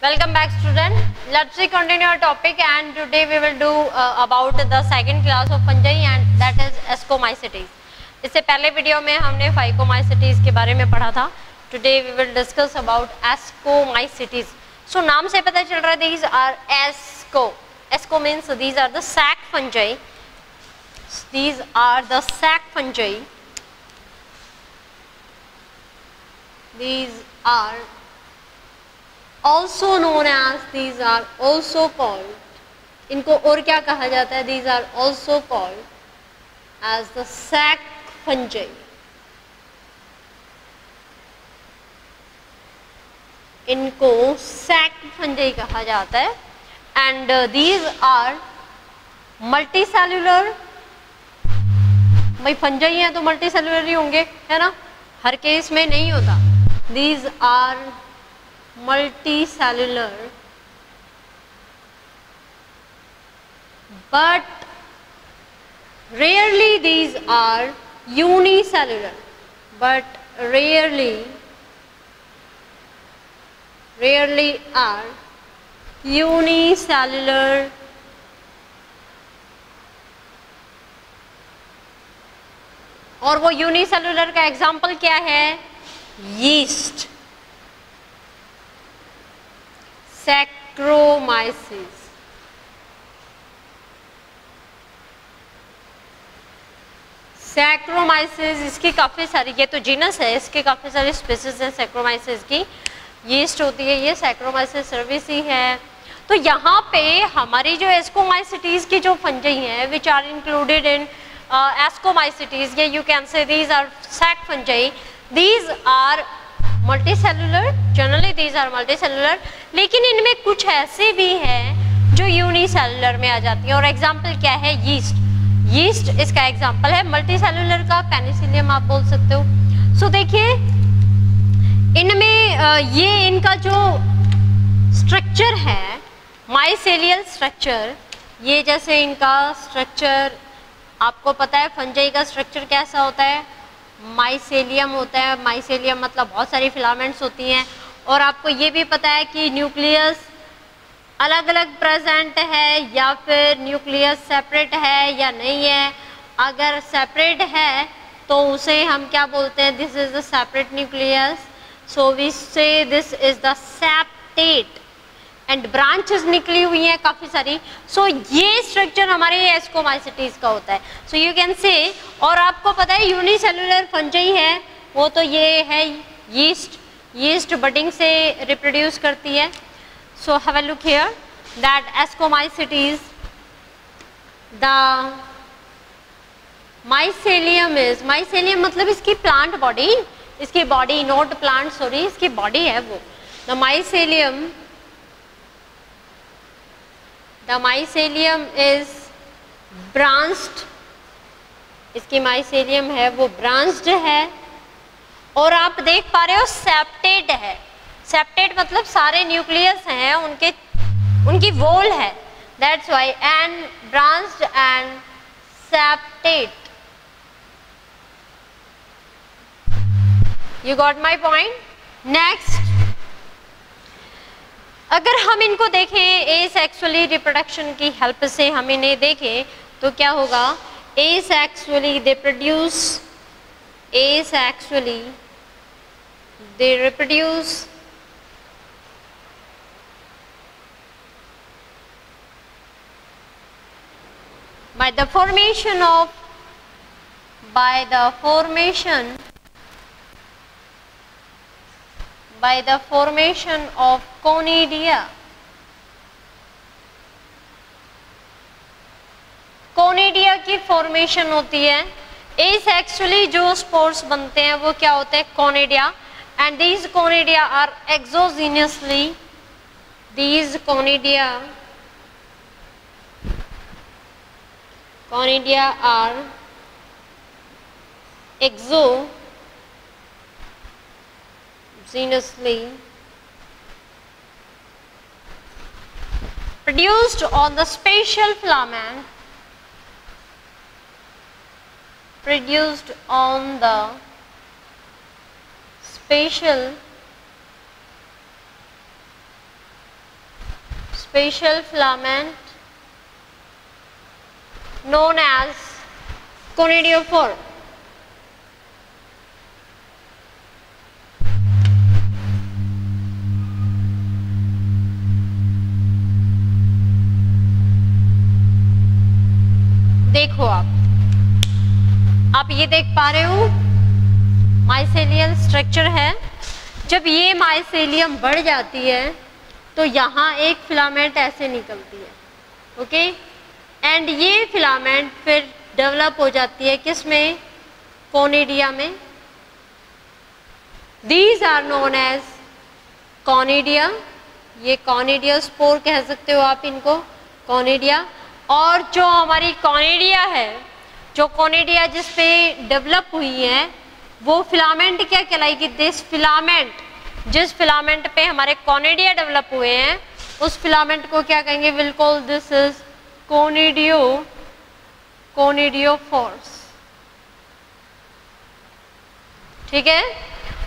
Welcome back, student. Let's continue our topic, and today we will do about the second class of fungi, and that is ascomycetes. इससे पहले video में हमने phycomycetes के बारे में पढ़ा था. Today we will discuss about ascomycetes. So नाम से पता चल रहा है these are asco. Asco means these are the sac fungi. These are the sac fungi. These are also known as, these are also called, इनको और क्या कहा जाता है? These are also called as the sac fungi. इनको sac fungi कहा जाता है. And these are multicellular. भाई fungi हैं तो multicellular ही होंगे, है ना? हर केस में नहीं होता. These are multicellular, but rarely these are unicellular. But rarely are unicellular. और वो यूनिसेलुलर का एग्जाम्पल क्या है? Yeast, saccharomyces. सैक्रोमाइसिस इसकी काफ़ी सारी, ये तो जीनस है, इसके काफ़ी सारी स्पीसीज हैं सैक्रोमाइसिस की. यीस्ट होती है, ये सैक्रोमाइसिस सर्विसी है. तो यहाँ पे हमारी जो एस्कोमाइसिटीज की जो फंजी हैं which are included in ascomycetes, या you can say these are sac fungi. These are multicellular, generally these are multicellular, लेकिन इनमें कुछ ऐसे भी हैं जो यूनिसेलुलर में आ जाती हैं. और एग्जाम्पल क्या है? यीस्ट. यीस्ट इसका एग्जाम्पल है. मल्टीसेलुलर का पेनिसिलियम आप बोल सकते हो. सो देखिए इनमें ये इनका जो स्ट्रक्चर है, माइसेलियल स्ट्रक्चर, ये जैसे इनका स्ट्रक्चर आपको पता है फंजाई का स्ट्रक्चर कैसा होता है? माइसेलियम होता है. माइसेलियम मतलब बहुत सारी फिलामेंट्स होती हैं. और आपको ये भी पता है कि न्यूक्लियस अलग अलग प्रेजेंट है या फिर न्यूक्लियस सेपरेट है या नहीं है. अगर सेपरेट है तो उसे हम क्या बोलते हैं? This is the separate nucleus. So we say this is the septate. And branches निकली हुई हैं काफ़ी सारी. सो ये स्ट्रक्चर हमारे एस्कोमाइसिटीज का होता है. सो यू कैन से, और आपको पता है यूनिसेलुलर फंजाई है वो तो ये है यीस्ट. यीस्ट बडिंग से रिप्रोड्यूस करती है. So have a look here that ascomycetes, the mycelium is, mycelium मतलब इसकी प्लांट बॉडी, इसकी बॉडी, नोट प्लांट, सॉरी, इसकी बॉडी है वो. The mycelium, the mycelium is branched. इसकी माइसेलियम है वो ब्रांच्ड है. और आप देख पा रहे हो सेप्टेट है. सेप्टेट मतलब सारे न्यूक्लियस हैं उनकी वॉल है. That's why and branched and septate. You got my point. Next, अगर हम इनको देखें एसेक्सुअली रिप्रोडक्शन की हेल्प से हम इन्हें देखें तो क्या होगा? Asexually they produce, asexually they reproduce by the formation of conidia. Conidia की फॉर्मेशन होती है. एसेक्सुअली जो स्पोर्स बनते हैं वो क्या होते हैं? Conidia. And these conidia are exogenously, these conidia are exogenously produced on the spatial filament, produced on the spatial special filament known as conidiophore. देखो आप ये देख पा रहे हो माइसेलियल स्ट्रक्चर है। जब ये माइसेलियम बढ़ जाती है तो यहाँ एक फिलामेंट ऐसे निकलती है, ओके, एंड ये फिलामेंट फिर डेवलप हो जाती है किसमें, कोनिडिया में। These are known as conidia, ये कोनिडिया स्पोर कह सकते हो आप इनको, कोनिडिया। और जो हमारी कोनिडिया है, जो कोनिडिया जिस पे डेवलप हुई है, वो फिलामेंट क्या कहलाएगी, दिस फिलामेंट, जिस फिलामेंट पे हमारे कोनिडिया डेवलप हुए हैं उस फिलामेंट को क्या कहेंगे, will call this is conidiophores. ठीक है।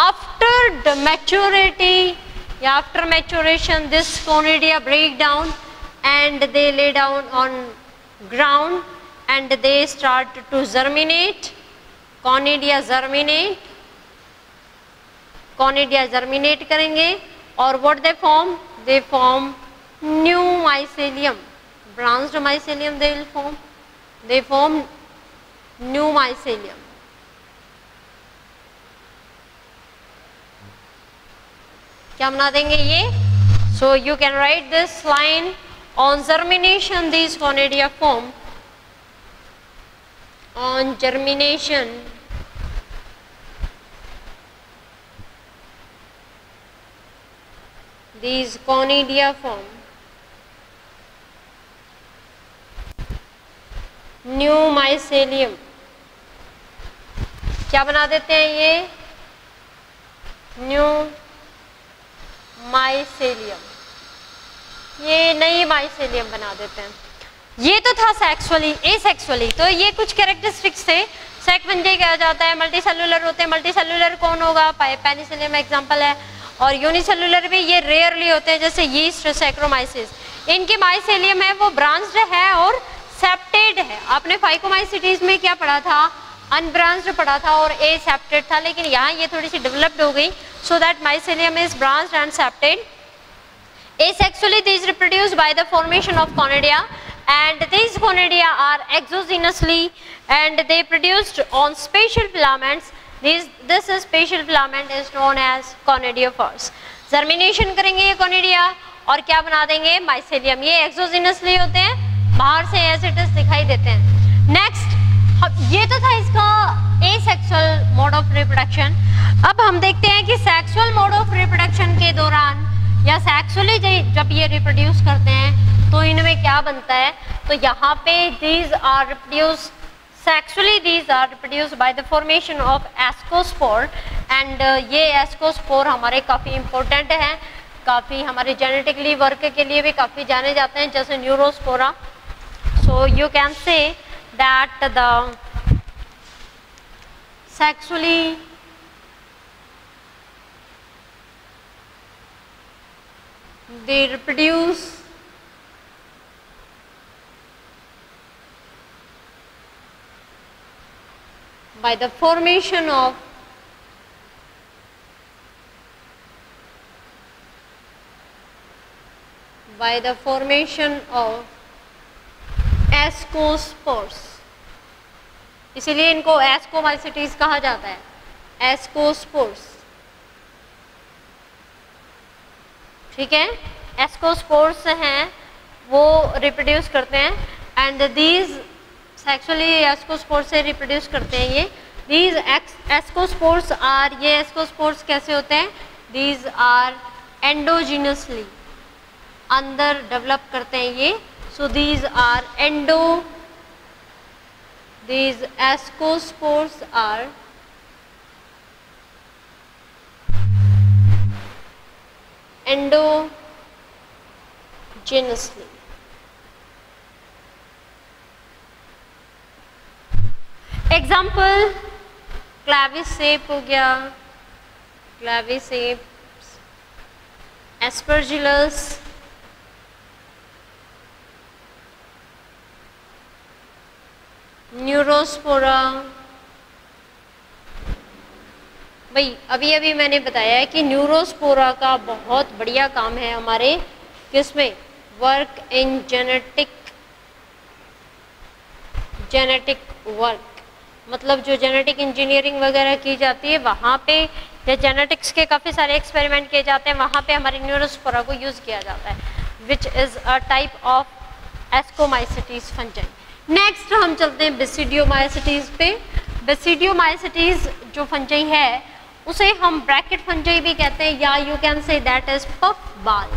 आफ्टर मैच्योरिटी या after maturation this conidia break down and they lay down on ground and they start to germinate. Conidia germinate करेंगे और what they form, they form new mycelium, branched mycelium they will form, they form new mycelium. क्या बना देंगे ये, so you can write this line. On germination, these conidia form. On germination, these conidia form new mycelium. क्या बना देते हैं ये, new mycelium, ये नई माइसेलियम बना देते हैं। ये तो था सेक्सुअली, एसेक्सुअली, तो ये कुछ कैरेक्टरिस्टिक्स थे। सेक फंजाई कहा जाता है, मल्टी सेलुलर होते हैं। मल्टी सेलुलर कौन होगा, पेनिसिलियम एग्जांपल है, और यूनिसेलुलर भी ये रेयरली होते हैं, जैसे यीस्ट, सैक्रोमाइसिस। इनकी माइसेलियम है वो ब्रांच्ड है और सेप्टेड है। आपने फाइकोमाइसिटीज में क्या पढ़ा था, अनब्रांच्ड पढ़ा था और ए सेप्टेड था, लेकिन यहाँ ये थोड़ी सी डेवलप्ड हो गई, so that mycelium is branched and septate. Asexually, these reproduce by the formation of conidia, and these conidia are exogenously and they produced on spatial filaments. This spatial filament is known as conidiophores. Germination करेंगे ये conidia और क्या बना देंगे, mycelium। ये exogenously होते हैं, बाहर से as it is दिखाई देते हैं। Next, ये तो था इसका asexual mode of reproduction। अब हम देखते हैं कि sexual mode of reproduction के दौरान या सेक्सुअली जब ये रिप्रोड्यूस करते हैं तो इनमें क्या बनता है, तो यहाँ पे these are reproduced sexually, these are reproduced by the formation of ascospore, and ये ascospore हमारे काफ़ी इम्पोर्टेंट हैं, काफ़ी हमारे जेनेटिकली वर्क के लिए भी काफ़ी जाने जाते हैं, जैसे Neurospora. So you can say that the sexually they reproduce by the formation of ascospores। इसीलिए इनको एस्कोमाइसिटीज कहा जाता है, एस्कोस्पोर्स। ठीक है, एस्कोस्पोर्स हैं वो रिप्रोड्यूस करते हैं, एंड दीज सेक्सुअली एस्कोस्पोर्स से रिप्रोड्यूस करते हैं ये। दीज एस्कोस्पोर्स आर, ये एस्कोस्पोर्स कैसे होते हैं, दीज आर एंडोजीनसली, अंदर डेवलप करते हैं ये। So these are these ascospores are endogenously। Example claviceps हो गया, क्लैविसेप, एस्परजिलस, न्यूरोस्पोरा, भाई अभी अभी मैंने बताया है कि न्यूरोस्पोरा का बहुत बढ़िया काम है हमारे किसमें, वर्क इन जेनेटिक वर्क, मतलब जो जेनेटिक इंजीनियरिंग वगैरह की जाती है वहाँ पे, या जेनेटिक्स के काफ़ी सारे एक्सपेरिमेंट किए जाते हैं, वहाँ पे हमारे न्यूरोस्पोरा को यूज़ किया जाता है, which is a type of ascomycetes fungi. Next हम चलते हैं बेसिडियोमाइसिटीज पे। बेसिडियोमाइसिटीज जो फंजाई है उसे हम ब्रैकेट फंजाई भी कहते हैं, या you can say that is puff ball.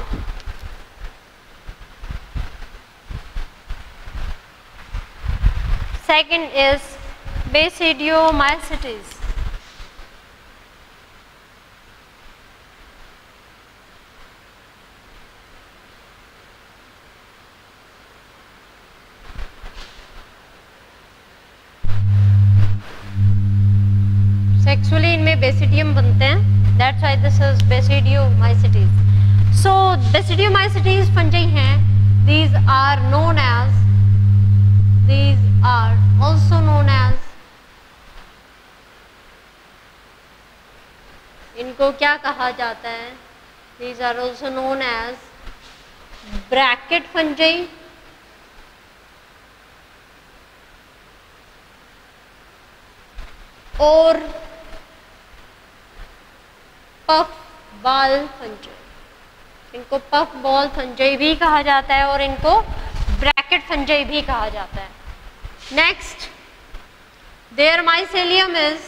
Second is basidiomycetes. Sexually इनमें बेसिडियम बनते हैं, that's why this is basidiomycetes. So basidiomycetes fungi हैं, these are also known as, इनको क्या कहा जाता है, these are also known as bracket fungi, और पफ बाल फंजाई। इनको पफ बॉल फंजाई भी कहा जाता है और इनको ब्रैकेट फंजाई भी कहा जाता है। Next, their mycelium is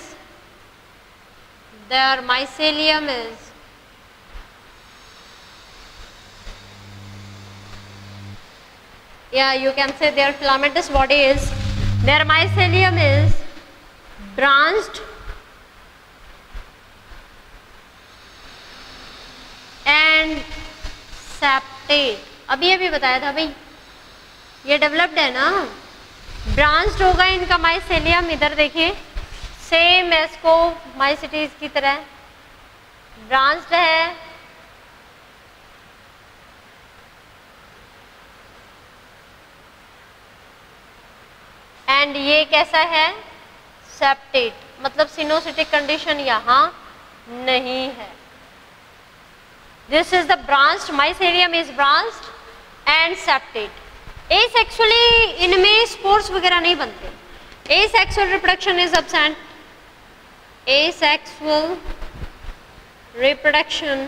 yeah, you can say their filamentous body is, their mycelium is branched and septate. अभी अभी बताया था भाई, ये डेवलप्ड है ना, ब्रांच्ड होगा इनका माइसेलियम, इधर देखिए सेम एस्कोमाइसिटीज की तरह ब्रांच्ड है, एंड ये कैसा है, सेप्टेट, मतलब सिनोसिटिक कंडीशन यहाँ नहीं है। This is the branched, mycelium is branched and septate. Asexually इनमें स्पोर्स वगैरह नहीं बनते, asexual reproduction is absent, asexual reproduction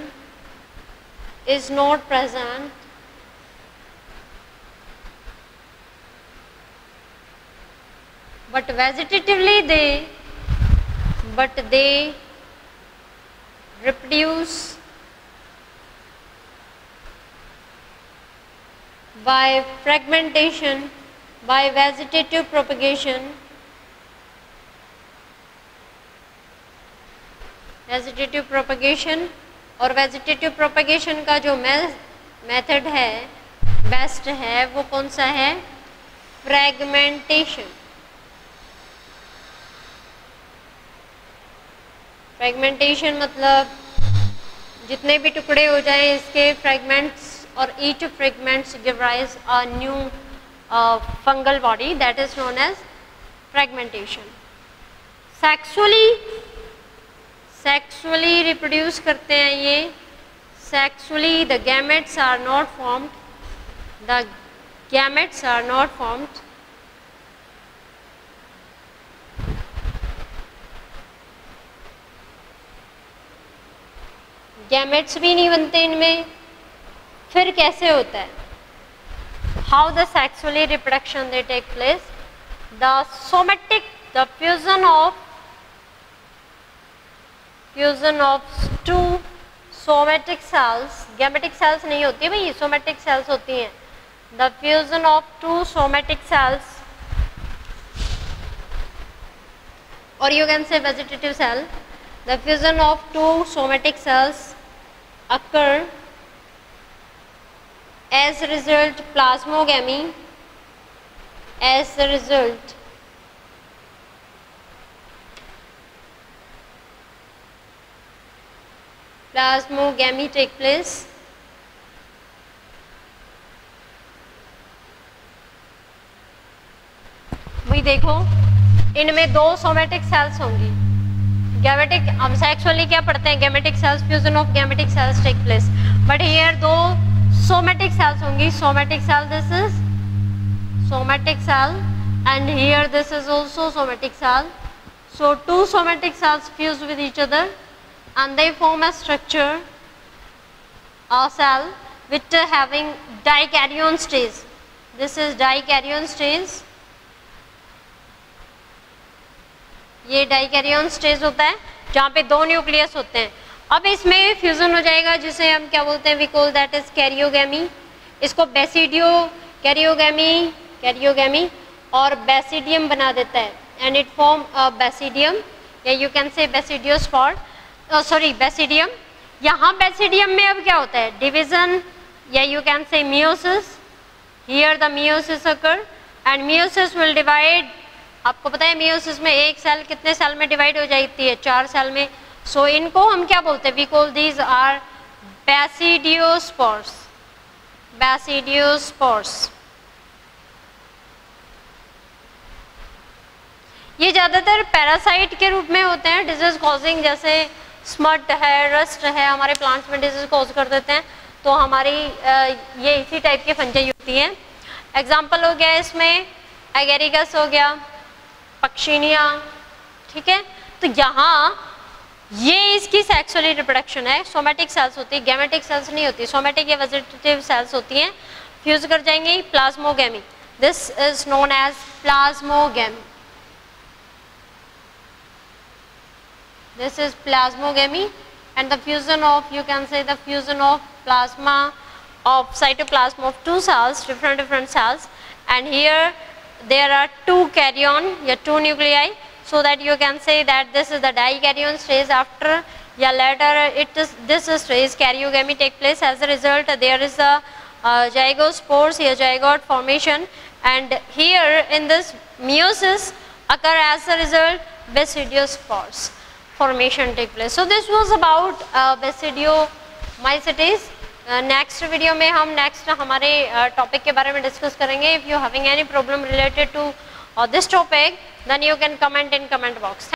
is not present, but vegetatively they reproduce by fragmentation, by vegetative propagation, और vegetative propagation का जो method है best है वो कौन सा है, फ्रैगमेंटेशन। फ्रैगमेंटेशन मतलब जितने भी टुकड़े हो जाएं इसके फ्रैगमेंट्स, और each fragments give rise a new fungal body, that is known as fragmentation. Sexually reproduce करते हैं ये, sexually the gametes are not formed, gametes भी नहीं बनते इनमें। फिर कैसे होता है, how the sexually reproduction they take place, the fusion of two somatic cells, gametic cells नहीं होती भाई, somatic cells होती हैं, the fusion of two somatic cells, or you can say vegetative cell, the fusion of two somatic cells occur, as a result plasmogamy, as a result plasmogamy take place, वही देखो इनमें 2 somatic cells होंगी। Gametic, हम sexually क्या पढ़ते हैं, gametic cells, fusion of gametic cells take place, but here 2 somatic cells होंगी। Somatic cell, this is somatic cell and here this is also somatic cell. So 2 somatic cells fuse with each other and they form a structure, a cell which having dikaryon stage. This is dikaryon stage. ये dikaryon stage होता है जहाँ पे 2 nucleus होते हैं। अब इसमें fusion हो जाएगा जिसे हम क्या बोलते हैं, we call that is karyogamy. इसको बेसिडियो कैरियोगैमी और बेसिडियम बना देता है and it form a basidium या you can say basidiospore, sorry basidium. यहाँ बेसिडियम में अब क्या होता है, डिवीजन या you can say meiosis. Here the meiosis occur and meiosis will divide. आपको पता है मियोसिस में एक सेल कितने सेल में डिवाइड हो जाती है, 4 सेल में। सो इनको हम क्या बोलते हैं, we call these are basidiospores, basidiospores. ये ज़्यादातर पैरासाइट के रूप में होते हैं, डिजीज कॉजिंग, जैसे स्मट है, रस्ट है, हमारे प्लांट्स में डिजीज कॉज कर देते हैं। तो हमारी ये इसी टाइप की फंजाई होती हैं। एग्जाम्पल हो गया इसमें एगेरिकस हो गया, पक्षिनिया, ठीक है। तो यहाँ ये इसकी सेक्सुअली रिप्रोडक्शन है। सोमेटिक सेल्स होती है, गैमेटिक सेल्स नहीं होती, सोमेटिक या वेजिटेटिव सेल्स होती हैं, फ्यूज कर जाएंगी plasmogamy. This is known as plasmogamy. This is plasmogamy and the fusion of, you can say the fusion of plasma of cytoplasm of 2 cells, different cells, and here there are 2 karyon, 2 nuclei, so that you can say that this is the dikaryon stage. After later this stage karyogamy take place. As a result there is a zygospores, here zygote formation, and here in this meiosis occur as a result basidiospores formation take place. So this was about basidiomycetes. Next video में हम हमारे topic के बारे में discuss करेंगे. If you having any problem related to this topic then you can comment in comment box.